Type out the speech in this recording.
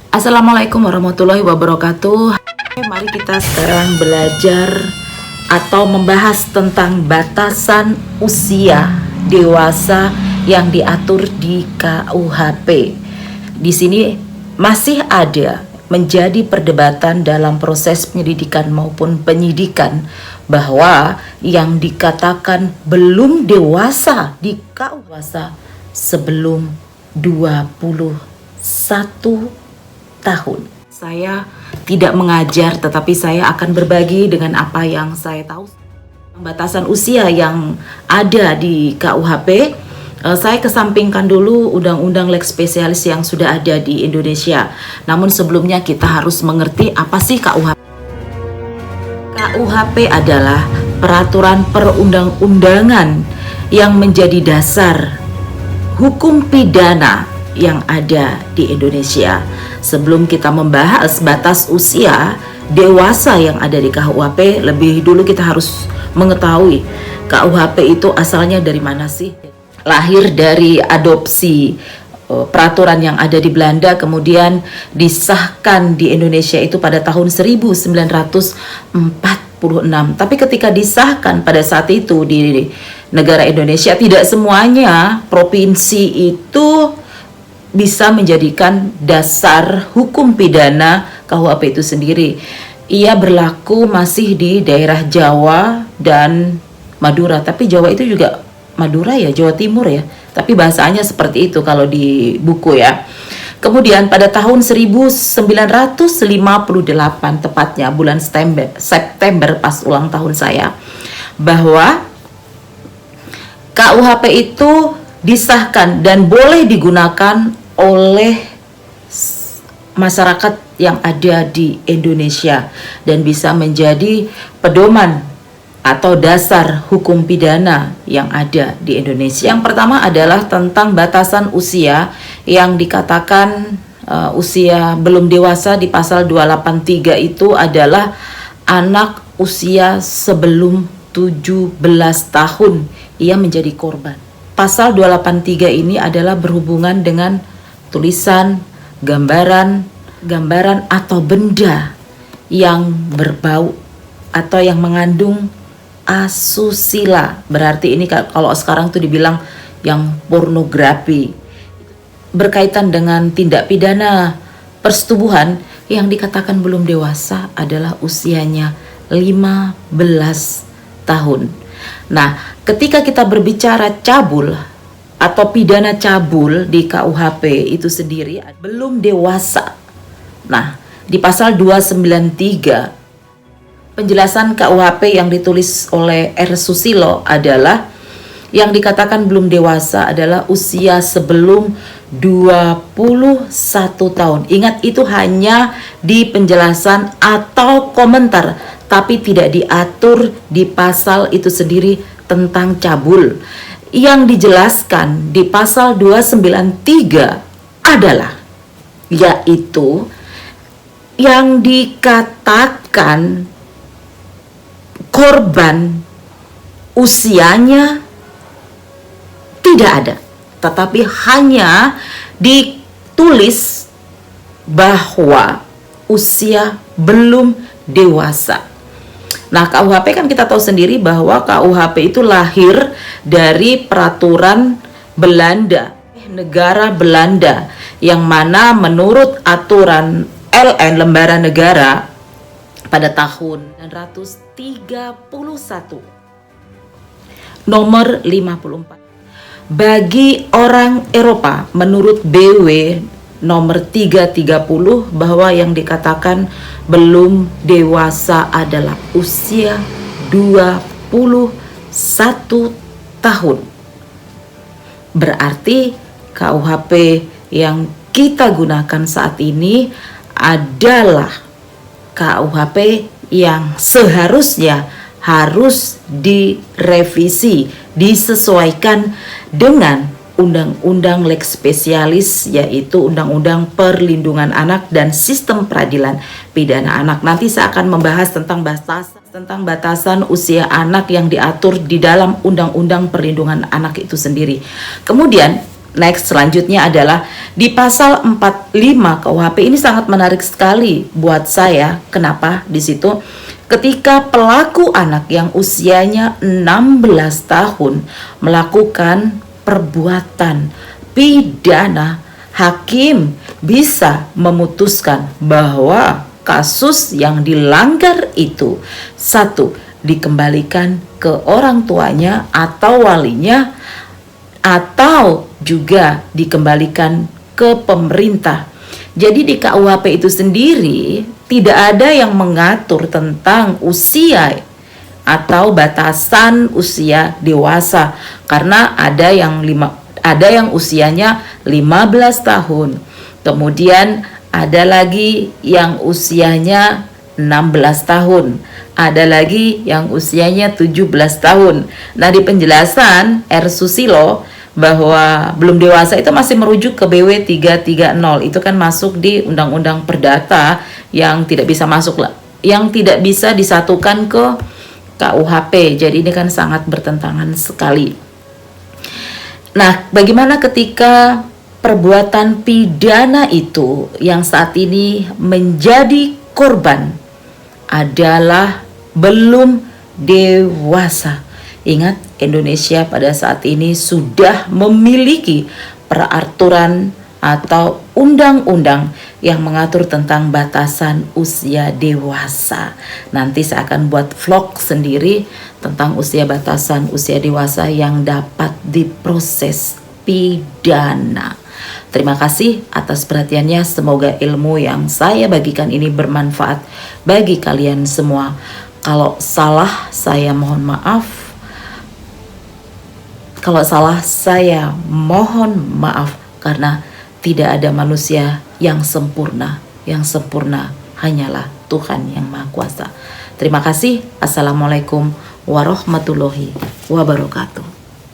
Assalamualaikum warahmatullahi wabarakatuh. Mari kita sekarang belajar atau membahas tentang batasan usia dewasa yang diatur di KUHP. Di sini masih ada menjadi perdebatan dalam proses penyelidikan maupun penyidikan bahwa yang dikatakan belum dewasa di KUHP sebelum 21 tahun. Saya tidak mengajar, tetapi saya akan berbagi dengan apa yang saya tahu. Batasan usia yang ada di KUHP, saya kesampingkan dulu undang-undang lex spesialis yang sudah ada di Indonesia. Namun sebelumnya kita harus mengerti apa sih KUHP. KUHP adalah peraturan perundang-undangan yang menjadi dasar hukum pidana yang ada di Indonesia. Sebelum kita membahas batas usia dewasa yang ada di KUHP, lebih dulu kita harus mengetahui KUHP itu asalnya dari mana sih? Lahir dari adopsi peraturan yang ada di Belanda, kemudian disahkan di Indonesia itu pada tahun 1946. Tapi ketika disahkan pada saat itu di negara Indonesia, tidak semuanya provinsi itu bisa menjadikan dasar hukum pidana KUHP itu sendiri. Ia berlaku masih di daerah Jawa dan Madura, tapi Jawa itu juga Madura ya, Jawa Timur ya, tapi bahasanya seperti itu kalau di buku ya. Kemudian pada tahun 1958 tepatnya bulan September pas ulang tahun saya, bahwa KUHP itu disahkan dan boleh digunakan oleh masyarakat yang ada di Indonesia dan bisa menjadi pedoman atau dasar hukum pidana yang ada di Indonesia. Yang pertama adalah tentang batasan usia yang dikatakan usia belum dewasa di pasal 283 itu adalah anak usia sebelum 17 tahun ia menjadi korban. Pasal 283 ini adalah berhubungan dengan tulisan, gambaran atau benda yang berbau atau yang mengandung asusila. Berarti ini kalau sekarang tuh dibilang yang pornografi. Berkaitan dengan tindak pidana persetubuhan yang dikatakan belum dewasa adalah usianya 15 tahun. Nah, ketika kita berbicara cabul atau pidana cabul di KUHP itu sendiri belum dewasa. Nah, di pasal 293 penjelasan KUHP yang ditulis oleh R. Susilo adalah yang dikatakan belum dewasa adalah usia sebelum 21 tahun. Ingat, itu hanya di penjelasan atau komentar, tapi tidak diatur di pasal itu sendiri tentang cabul. Yang dijelaskan di pasal 293 adalah yaitu yang dikatakan korban usianya tidak ada, tetapi hanya ditulis bahwa usia belum dewasa. Nah, KUHP kan kita tahu sendiri bahwa KUHP itu lahir dari peraturan Belanda, negara Belanda, yang mana menurut aturan LN Lembaran Negara pada tahun 1931 nomor 54. Bagi orang Eropa menurut BW nomor 330 bahwa yang dikatakan belum dewasa adalah usia 21 tahun. Berarti KUHP yang kita gunakan saat ini adalah KUHP yang seharusnya harus direvisi, disesuaikan dengan Undang-Undang lex spesialis, yaitu Undang-Undang Perlindungan Anak dan Sistem Peradilan Pidana Anak. Nanti saya akan membahas tentang batasan usia anak yang diatur di dalam Undang-Undang Perlindungan Anak itu sendiri. Kemudian Next, selanjutnya adalah di pasal 45 KUHP. Ini sangat menarik sekali buat saya. Kenapa? Di situ ketika pelaku anak yang usianya 16 tahun melakukan perbuatan pidana, hakim bisa memutuskan bahwa kasus yang dilanggar itu, satu, dikembalikan ke orang tuanya atau walinya, atau juga dikembalikan ke pemerintah. Jadi di KUHP itu sendiri tidak ada yang mengatur tentang usia atau batasan usia dewasa, karena ada yang usianya 15 tahun. Kemudian ada lagi yang usianya 16 tahun. Ada lagi yang usianya 17 tahun. Nah, di penjelasan R. Susilo bahwa belum dewasa itu masih merujuk ke BW 330. Itu kan masuk di Undang-Undang Perdata yang tidak bisa disatukan ke KUHP. Jadi ini kan sangat bertentangan sekali. Nah, bagaimana ketika perbuatan pidana itu yang saat ini menjadi korban adalah belum dewasa? Ingat, Indonesia pada saat ini sudah memiliki peraturan atau undang-undang yang mengatur tentang batasan usia dewasa. Nanti saya akan buat vlog sendiri tentang batasan usia dewasa yang dapat diproses pidana. Terima kasih atas perhatiannya. Semoga ilmu yang saya bagikan ini bermanfaat bagi kalian semua. Kalau salah, saya mohon maaf. Kalau salah, saya mohon maaf, karena tidak ada manusia yang sempurna. Yang sempurna hanyalah Tuhan yang Maha Kuasa. Terima kasih. Assalamualaikum warahmatullahi wabarakatuh.